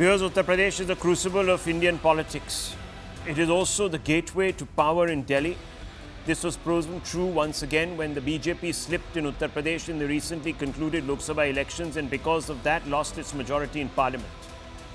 Because Uttar Pradesh is a crucible of Indian politics. It is also the gateway to power in Delhi. This was proven true once again when the BJP slipped in Uttar Pradesh in the recently concluded Lok Sabha elections and because of that lost its majority in parliament.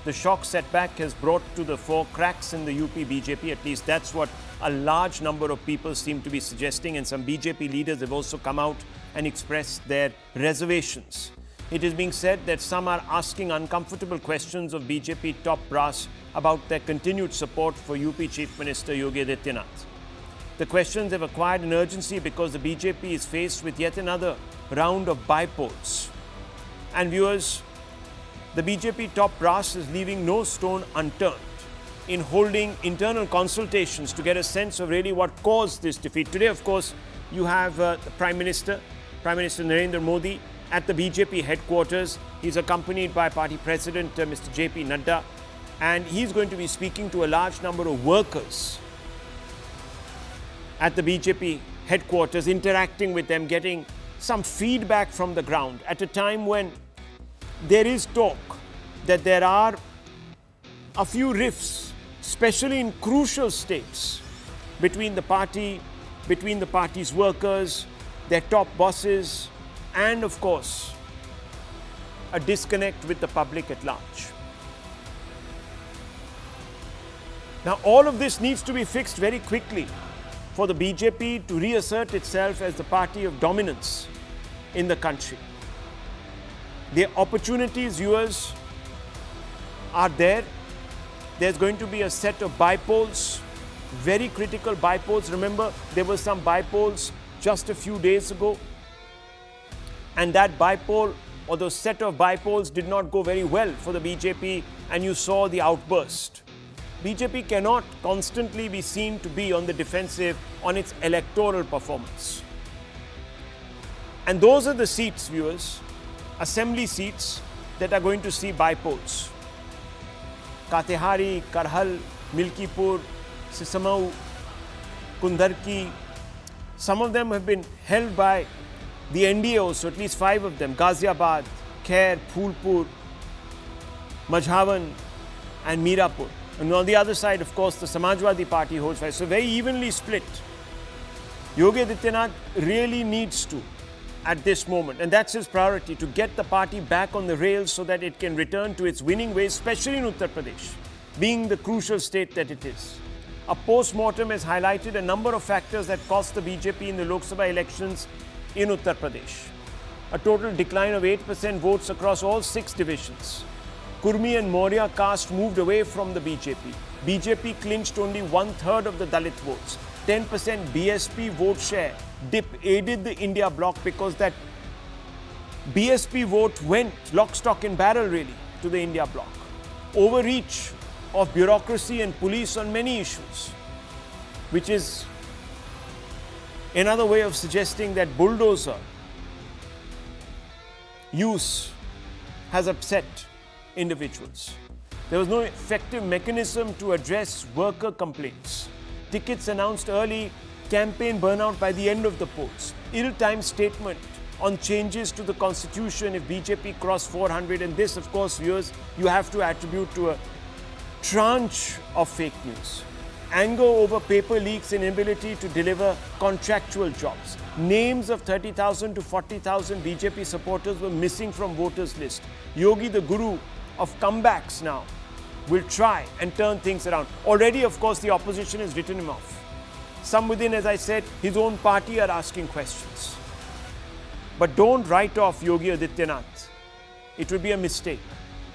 The shock setback has brought to the fore cracks in the UP BJP, at least that's what a large number of people seem to be suggesting, and some BJP leaders have also come out and expressed their reservations. It is being said that some are asking uncomfortable questions of BJP top brass about their continued support for UP Chief Minister Yogi Adityanath. The questions have acquired an urgency because the BJP is faced with yet another round of bypolls. And viewers, the BJP top brass is leaving no stone unturned in holding internal consultations to get a sense of really what caused this defeat. Today, of course, you have the Prime Minister Narendra Modi at the BJP headquarters. He's accompanied by Party President Mr. J.P. Nadda, and he's going to be speaking to a large number of workers at the BJP headquarters, interacting with them, getting some feedback from the ground at a time when there is talk that there are a few rifts, especially in crucial states, between the party's workers, their top bosses, and of course, a disconnect with the public at large. Now, all of this needs to be fixed very quickly for the BJP to reassert itself as the party of dominance in the country. The opportunities, viewers, are there. There's going to be a set of bypolls, very critical bypolls. Remember, there were some bypolls just a few days ago, and that bypoll or the set of bypolls did not go very well for the BJP, and you saw the outburst. BJP cannot constantly be seen to be on the defensive on its electoral performance. And those are the seats, viewers, assembly seats that are going to see bypolls. Katehari, Karhal, Milkipur, Sisamau, Kundarki. Some of them have been held by the NDA also, at least 5 of them. Ghaziabad, Khair, Phulpur, Majhavan and Mirapur. And on the other side, of course, the Samajwadi Party holds 5. So very evenly split. Yogi Adityanath really needs to, at this moment, and that's his priority, to get the party back on the rails so that it can return to its winning ways, especially in Uttar Pradesh, being the crucial state that it is. A post-mortem has highlighted a number of factors that cost the BJP in the Lok Sabha elections in Uttar Pradesh. A total decline of 8% votes across all 6 divisions. Kurmi and Maurya caste moved away from the BJP. BJP clinched only 1/3 of the Dalit votes. 10% BSP vote share dip aided the India bloc because that BSP vote went lock, stock and barrel really to the India bloc. Overreach of bureaucracy and police on many issues, which is another way of suggesting that bulldozer use has upset individuals. There was no effective mechanism to address worker complaints. Tickets announced early, campaign burnout by the end of the polls. Ill-timed statement on changes to the constitution if BJP crossed 400. And this, of course, viewers, you have to attribute to a tranche of fake news. Anger over paper leaks and inability to deliver contractual jobs. Names of 30,000 to 40,000 BJP supporters were missing from voters' list. Yogi, the guru of comebacks now, will try and turn things around. Already, of course, the opposition has written him off. Some within, as I said, his own party are asking questions. But don't write off Yogi Adityanath. It would be a mistake.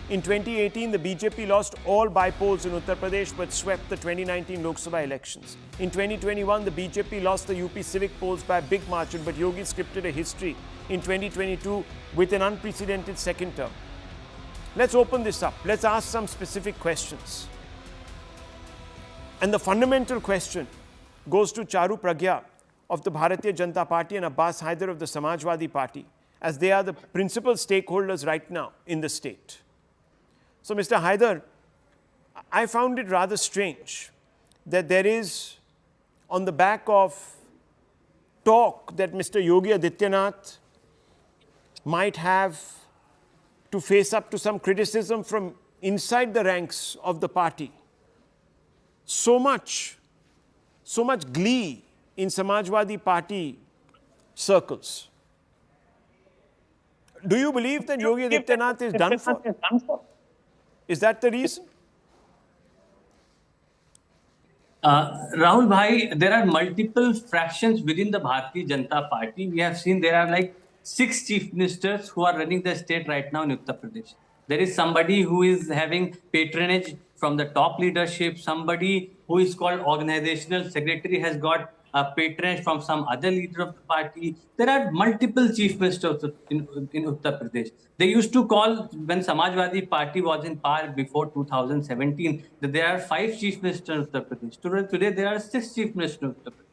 In 2018, the BJP lost all bypolls in Uttar Pradesh but swept the 2019 Lok Sabha elections. In 2021, the BJP lost the UP civic polls by a big margin, but Yogi scripted a history in 2022 with an unprecedented second term. Let's open this up. Let's ask some specific questions. And the fundamental question goes to Charu Pragya of the Bharatiya Janata Party and Abbas Haider of the Samajwadi Party, as they are the principal stakeholders right now in the state. So, Mr. Haider, I found it rather strange that there is, on the back of talk that Mr. Yogi Adityanath might have to face up to some criticism from inside the ranks of the party so much glee in Samajwadi Party circles. Do you believe that Yogi Adityanath is done for? Is that the reason? Rahul Bhai, there are multiple fractions within the Bharatiya Janata Party. We have seen there are like 6 chief ministers who are running the state right now in Uttar Pradesh. There is somebody who is having patronage from the top leadership. Somebody who is called organizational secretary has got patronage from some other leader of the party. There are multiple chief ministers in Uttar Pradesh. They used to call, when Samajwadi Party was in power before 2017, that there are 5 chief ministers in Uttar Pradesh. Today there are 6 chief ministers in Uttar Pradesh.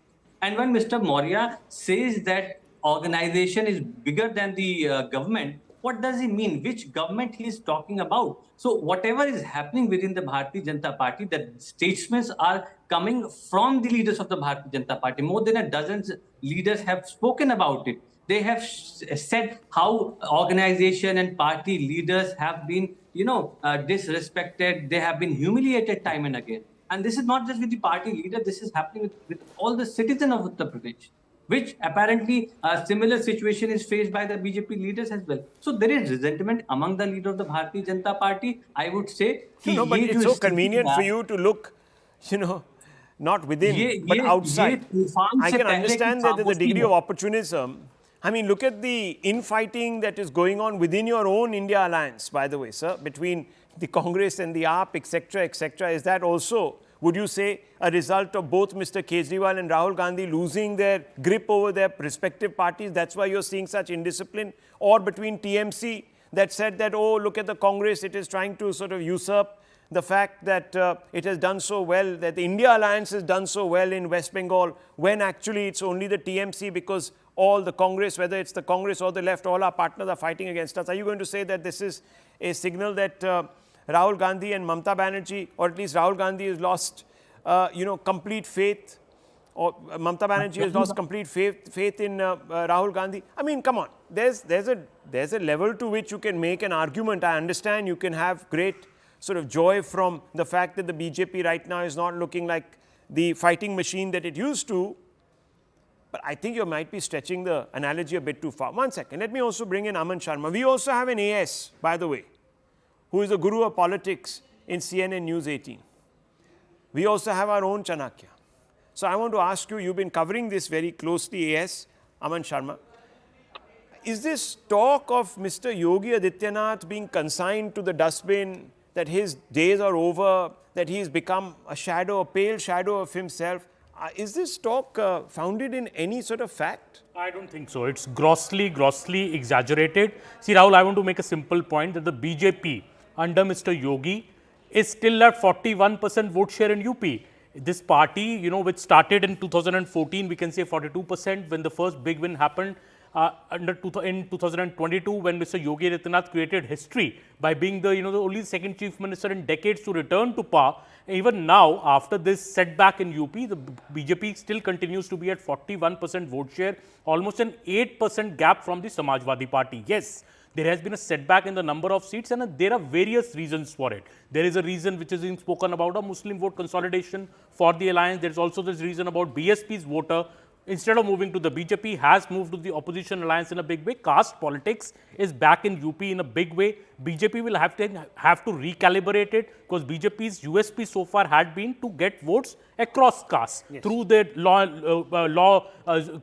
And when Mr. Maurya says that organization is bigger than the government, what does he mean? Which government he is talking about? So whatever is happening within the Bharatiya Janata Party, the statements are coming from the leaders of the Bharatiya Janata Party. More than a dozen leaders have spoken about it. They have said how organization and party leaders have been, disrespected. They have been humiliated time and again. And this is not just with the party leader. This is happening with all the citizens of Uttar Pradesh, which apparently a similar situation is faced by the BJP leaders as well. So there is resentment among the leader of the Bharatiya Janata Party, I would say. No, but it's so convenient for you to look, not within, but outside. I can understand that there's a degree of opportunism. I mean, look at the infighting that is going on within your own India alliance, by the way, sir, between the Congress and the AAP, etc., etc. Is that also, would you say, a result of both Mr. Kejriwal and Rahul Gandhi losing their grip over their respective parties? That's why you're seeing such indiscipline? Or between TMC that said that, oh, look at the Congress, it is trying to sort of usurp the fact that it has done so well, that the India alliance has done so well in West Bengal, when actually it's only the TMC, because all the Congress, whether it's the Congress or the left, all our partners are fighting against us. Are you going to say that this is a signal that Rahul Gandhi and Mamata Banerjee, or at least Rahul Gandhi has lost, complete faith, or Mamata Banerjee has lost complete faith in Rahul Gandhi? I mean, come on. There's a level to which you can make an argument. I understand you can have great sort of joy from the fact that the BJP right now is not looking like the fighting machine that it used to. But I think you might be stretching the analogy a bit too far. One second. Let me also bring in Aman Sharma. We also have an AS, by the way, who is the guru of politics in CNN News 18. We also have our own Chanakya. So I want to ask you, you've been covering this very closely, AS, Aman Sharma. Is this talk of Mr. Yogi Adityanath being consigned to the dustbin, that his days are over, that he's become a shadow, a pale shadow of himself, is this talk founded in any sort of fact? I don't think so. It's grossly exaggerated. See, Rahul, I want to make a simple point that the BJP under Mr. Yogi is still at 41% vote share in UP. This party, which started in 2014, we can say 42% when the first big win happened in 2022, when Mr. Yogi Adityanath created history by being the only second chief minister in decades to return to power. Even now, after this setback in UP, the BJP still continues to be at 41% vote share, almost an 8% gap from the Samajwadi Party. Yes, there has been a setback in the number of seats, and there are various reasons for it. There is a reason which is being spoken about, a Muslim vote consolidation for the alliance. There is also this reason about BSP's voter, instead of moving to the BJP, has moved to the opposition alliance in a big way. Caste politics is back in UP in a big way. BJP will have to recalibrate it, because BJP's USP so far had been to get votes across castes through the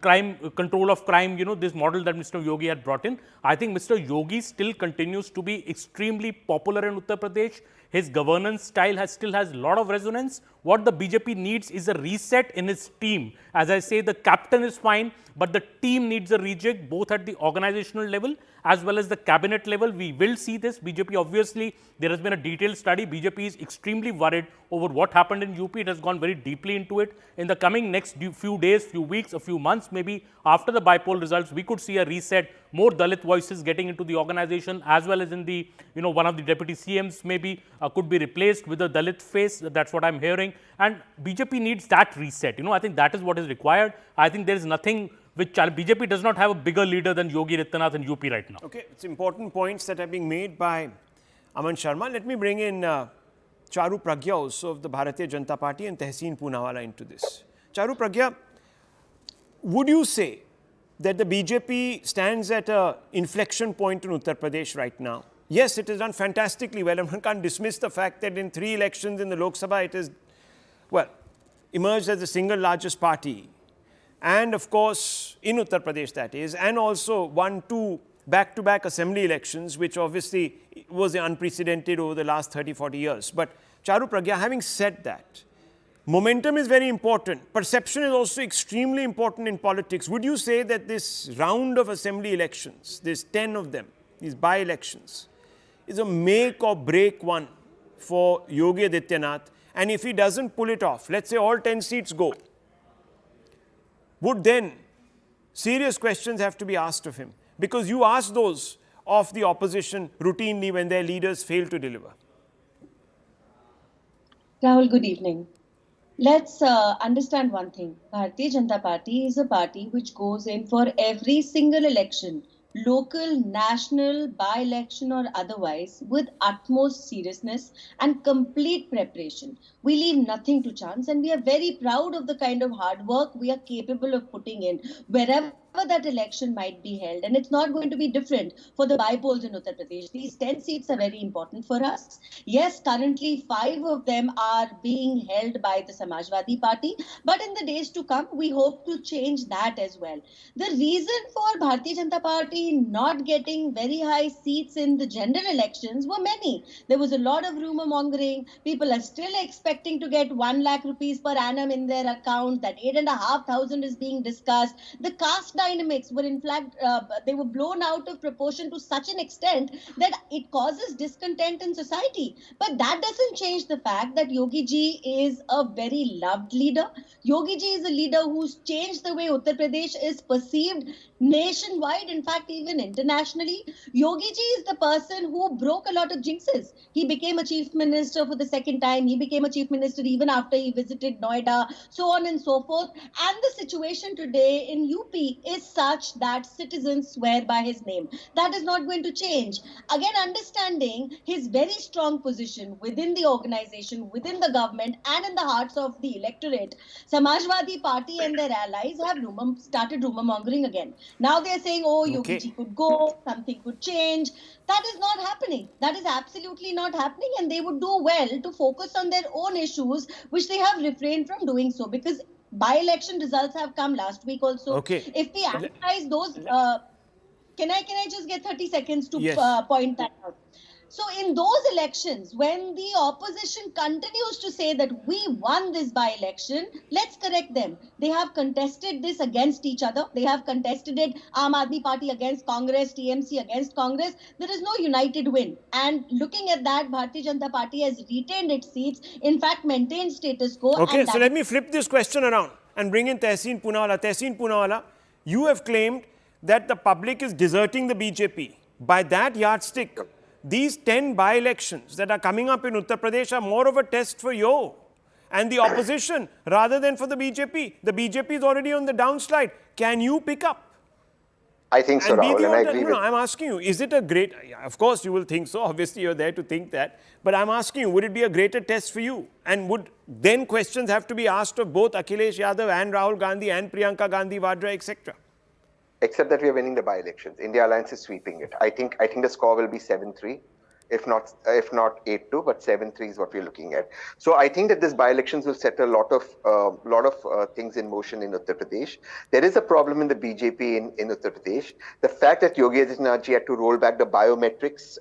crime control of crime, this model that Mr. Yogi had brought in. I think Mr. Yogi still continues to be extremely popular in Uttar Pradesh. His governance style still has a lot of resonance. What the BJP needs is a reset in its team. As I say, the captain is fine, but the team needs a rejig, both at the organizational level as well as the cabinet level. We will see this. BJP, obviously, there has been a detailed study. BJP is extremely worried over what happened in UP. It has gone very deeply into it. In the coming next few days, few weeks, a few months, maybe after the Bypolls results, we could see a reset, more Dalit voices getting into the organization, as well as in the, one of the deputy CMs maybe could be replaced with a Dalit face. That's what I'm hearing. And BJP needs that reset. I think that is what is required. I think there is nothing which BJP does not have a bigger leader than Yogi Adityanath in UP right now. Okay, it's important points that are being made by Aman Sharma. Let me bring in Charu Pragya also of the Bharatiya Janata Party and Tehseen Poonawala into this. Charu Pragya, would you say that the BJP stands at an inflection point in Uttar Pradesh right now? Yes, it has done fantastically well, and one can't dismiss the fact that in 3 elections in the Lok Sabha, it has, well, emerged as the single largest party. And of course, in Uttar Pradesh that is, and also won 2 back-to-back assembly elections, which obviously was unprecedented over the last 30-40 years. But Charu Pragya, having said that, momentum is very important. Perception is also extremely important in politics. Would you say that this round of assembly elections, there's 10 of them, these by-elections, is a make or break one for Yogi Adityanath? And if he doesn't pull it off, let's say all 10 seats go, would then serious questions have to be asked of him? Because you ask those of the opposition routinely when their leaders fail to deliver. Rahul, good evening. Let's understand one thing. Bharatiya Janata Party is a party which goes in for every single election, local, national, by-election or otherwise, with utmost seriousness and complete preparation. We leave nothing to chance, and we are very proud of the kind of hard work we are capable of putting in wherever that election might be held. And it's not going to be different for the Bypolls in Uttar Pradesh. These 10 seats are very important for us. Yes, currently 5 of them are being held by the Samajwadi Party, but in the days to come, we hope to change that as well. The reason for Bharatiya Janata Party not getting very high seats in the general elections were many. There was a lot of rumor mongering. People are still expecting to get 1 lakh rupees per annum in their account. That 8,500 is being discussed. The caste dynamics were in fact, they were blown out of proportion to such an extent that it causes discontent in society. But that doesn't change the fact that Yogi ji is a very loved leader. Yogi ji is a leader who's changed the way Uttar Pradesh is perceived nationwide, in fact, even internationally. Yogi ji is the person who broke a lot of jinxes. He became a chief minister for the second time. He became a chief minister even after he visited Noida, so on and so forth. And the situation today in UP is such that citizens swear by his name. That is not going to change. Again, understanding his very strong position within the organization, within the government, and in the hearts of the electorate, Samajwadi Party and their allies have started rumor mongering again. Now they are saying, oh, Yogi ji could go, something could change. That is not happening. That is absolutely not happening, and they would do well to focus on their own issues, which they have refrained from doing so, because by-election results have come last week also. If we analyze those, can I just get 30 seconds to point that out? So in those elections, when the opposition continues to say that we won this by-election, let's correct them. They have contested this against each other. They have contested it, Aam Aadmi Party against Congress, TMC against Congress. There is no united win. And looking at that, Bharatiya Janata Party has retained its seats, in fact maintained status quo. Okay, so let me flip this question around and bring in Tehseen Poonawala. Tehseen Poonawala, you have claimed that the public is deserting the BJP. By that yardstick, these 10 by-elections that are coming up in Uttar Pradesh are more of a test for you and the opposition rather than for the BJP. The BJP is already on the downslide. Can you pick up? I think so, Rahul, and I agree with... No, I'm asking you, is it a great... Of course, you will think so. Obviously, you're there to think that. But I'm asking you, would it be a greater test for you? And would then questions have to be asked of both Akhilesh Yadav and Rahul Gandhi and Priyanka Gandhi Vadra, etc.? Except that we are winning the by-elections. India Alliance is sweeping it. I think the score will be 7-3, if not 8-2, but 7-3 is what we're looking at. So I think that this by-elections will set a lot of things in motion in Uttar Pradesh. There is a problem in the BJP in Uttar Pradesh. The fact that Yogi Adityanath ji had to roll back the biometrics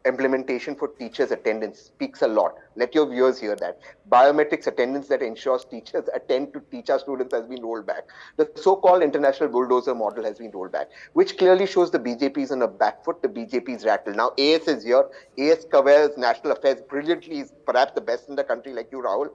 implementation for teachers' attendance speaks a lot. Let your viewers hear that. Biometrics attendance that ensures teachers attend to teach our students has been rolled back. The so-called international bulldozer model has been rolled back, which clearly shows the BJP is on a back foot, the BJP is rattled. Now, AS is here. AS covers national affairs brilliantly. He's perhaps the best in the country, like you, Rahul.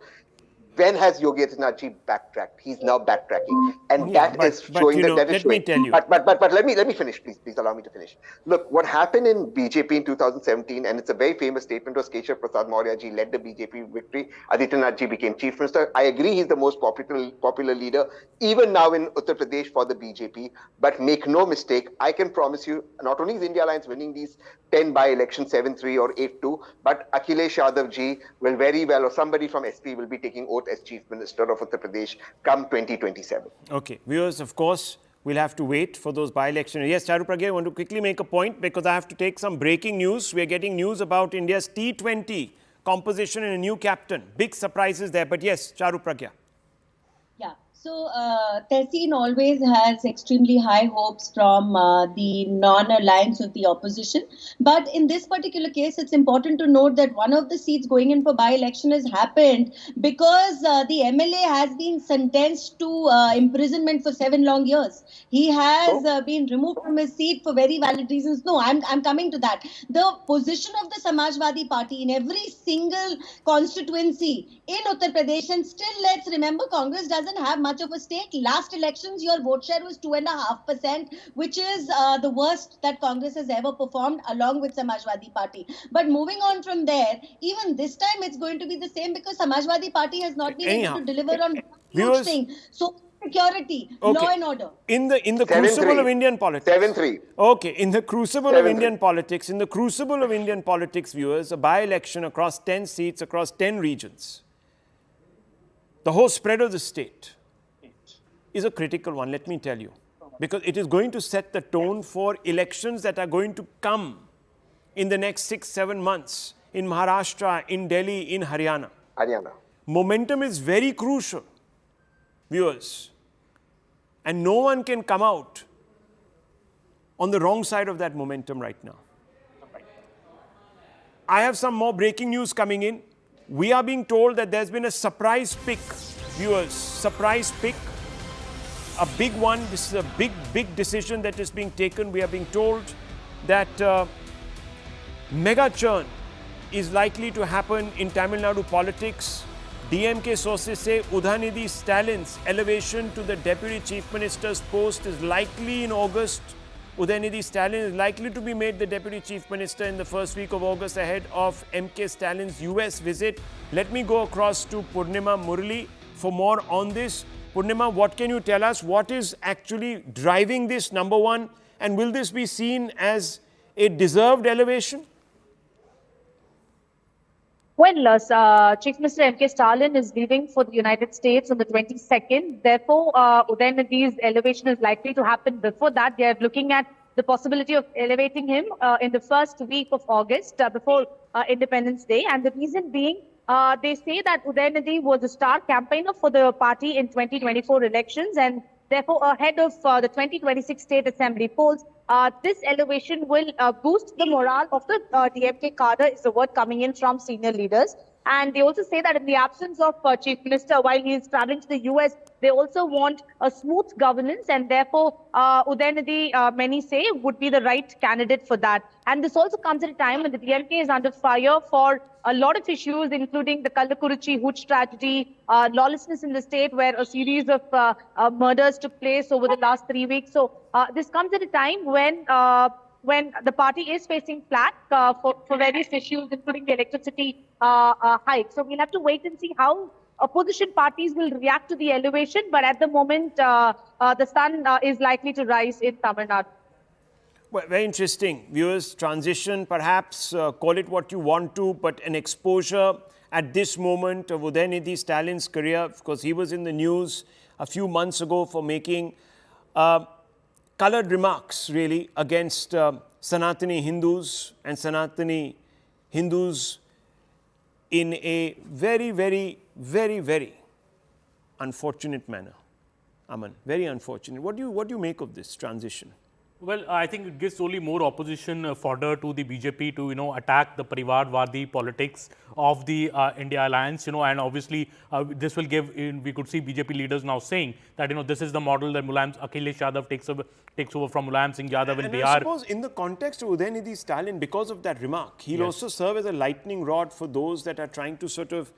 When has Yogi Adityanath backtracked? He's now backtracking, and Yeah, that but- is but, showing you know, that is let me showing. tell you. But let me finish, please allow me to finish. Look, what happened in BJP in 2017, and it's a very famous statement, was Keshav Prasad Maurya ji led the BJP victory. Adityanath ji became chief minister. I agree, he's the most popular leader even now in Uttar Pradesh for the BJP. But make no mistake, I can promise you, not only is India Alliance winning these 10 by-elections, 7-3 or 8-2, but Akhilesh Yadav ji will very well, or somebody from SP will be taking oath as Chief Minister of Uttar Pradesh come 2027. Okay, viewers, of course, we'll have to wait for those by-elections. Yes, Charu Pragya, I want to quickly make a point because I have to take some breaking news. We are getting news about India's T20 composition and a new captain. Big surprises there. But yes, Charu Pragya. Yeah. So, Tehseen always has extremely high hopes from the non-alliance of the opposition. But in this particular case, it's important to note that one of the seats going in for by-election has happened because the MLA has been sentenced to imprisonment for 7 long years. He has been removed from his seat for very valid reasons. No, I'm coming to that. The position of the Samajwadi Party in every single constituency in Uttar Pradesh, and still let's remember, Congress doesn't have much of a stake. Last elections, your vote share was 2.5%, which is the worst that Congress has ever performed, along with Samajwadi Party. But moving on from there, even this time it's going to be the same because Samajwadi Party has not been able to deliver on huge thing. So security, law and order. In the crucible of Indian politics. 7-3. Okay, in the crucible of Indian politics, viewers, a by-election across 10 seats, across 10 regions. The whole spread of the state is a critical one, let me tell you. Because it is going to set the tone for elections that are going to come in the next 6-7 months in Maharashtra, in Delhi, in Haryana. Momentum is very crucial, viewers. And no one can come out on the wrong side of that momentum right now. I have some more breaking news coming in. We are being told that there's been a surprise pick, viewers, surprise pick. A big one. This is a big decision that is being taken. We are being told that mega churn is likely to happen in Tamil Nadu politics. DMK sources say Udhanidhi Stalin's elevation to the Deputy Chief Minister's post is likely in August. Udhanidhi Stalin is likely to be made the Deputy Chief Minister in the first week of August ahead of MK Stalin's US visit. Let me go across to Purnima Murali for more on this. Purnima, what can you tell us? What is actually driving this, number one? And will this be seen as a deserved elevation? Well, Chief Minister M.K. Stalin is leaving for the United States on the 22nd. Therefore, Udhanidhi's elevation is likely to happen before that. They are looking at the possibility of elevating him in the first week of August, before Independence Day. And the reason being, they say that Udhanidhi was a star campaigner for the party in 2024 elections, and therefore ahead of the 2026 State Assembly polls, this elevation will boost the morale of the DMK cadre, is the word coming in from senior leaders. And they also say that in the absence of Chief Minister, while he is traveling to the US, they also want a smooth governance, and therefore Udhanidhi, many say, would be the right candidate for that. And this also comes at a time when the DMK is under fire for a lot of issues, including the Kallakurichi Hooch tragedy, lawlessness in the state, where a series of murders took place over the last 3 weeks. So this comes at a time when the party is facing flack for various issues, including the electricity hike. So we'll have to wait and see how opposition parties will react to the elevation. But at the moment, the sun is likely to rise in Tamil Nadu. Well, very interesting. Viewers, transition, perhaps, call it what you want to, but an exposure at this moment of Udhanidhi Stalin's career, because he was in the news a few months ago for making colored remarks, really, against Sanatani Hindus and Sanatani Hindus in a very, very, very, very unfortunate manner. Aman, very unfortunate. What do you make of this transition? Well, I think it gives only more opposition fodder to the BJP to, attack the Parivarwadi politics of the India alliance, and obviously this will give, we could see BJP leaders now saying that, this is the model that Akhilesh Yadav takes over from Mulayam Singh Yadav in Bihar. I suppose in the context of Udhanidhi Stalin, because of that remark, he'll also serve as a lightning rod for those that are trying to sort of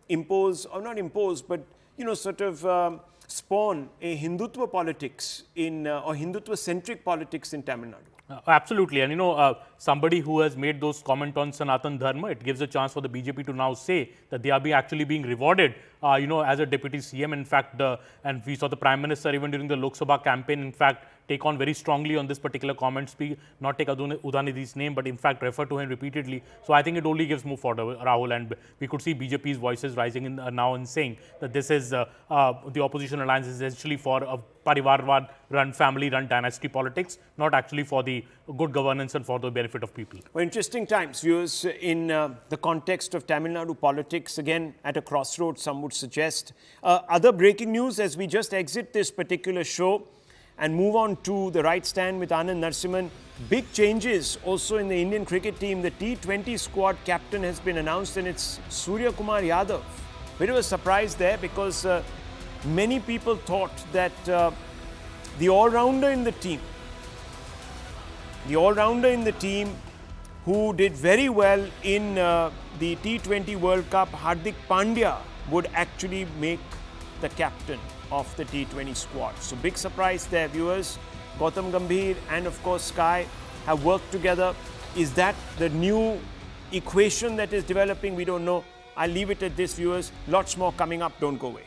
impose, or not impose, but, sort of spawn a Hindutva politics or Hindutva-centric politics in Tamil Nadu? Absolutely. And somebody who has made those comments on Sanatan Dharma, it gives a chance for the BJP to now say that they are actually being rewarded, as a deputy CM. In fact, and we saw the Prime Minister even during the Lok Sabha campaign, in fact, take on very strongly on this particular comment, not take Udhanidhi's name, but in fact refer to him repeatedly. So I think it only gives more fodder, Rahul, and we could see BJP's voices rising now and saying that this is the opposition alliance is essentially for a Parivar-run, family-run dynasty politics, not actually for the good governance and for the benefit of people. Well, interesting times, viewers, in the context of Tamil Nadu politics, again at a crossroads, some would suggest. Other breaking news as we just exit this particular show and move on to the right stand with Anand Narasimhan. Big changes also in the Indian cricket team. The T20 squad captain has been announced, and it's Surya Kumar Yadav. Bit of a surprise there because many people thought that the all-rounder in the team who did very well in the T20 World Cup, Hardik Pandya, would actually make the captain of the T20 squad. So big surprise there, viewers. Gautam Gambhir and of course Sky have worked together. Is that the new equation that is developing? We don't know. I'll leave it at this, viewers. Lots more coming up. Don't go away.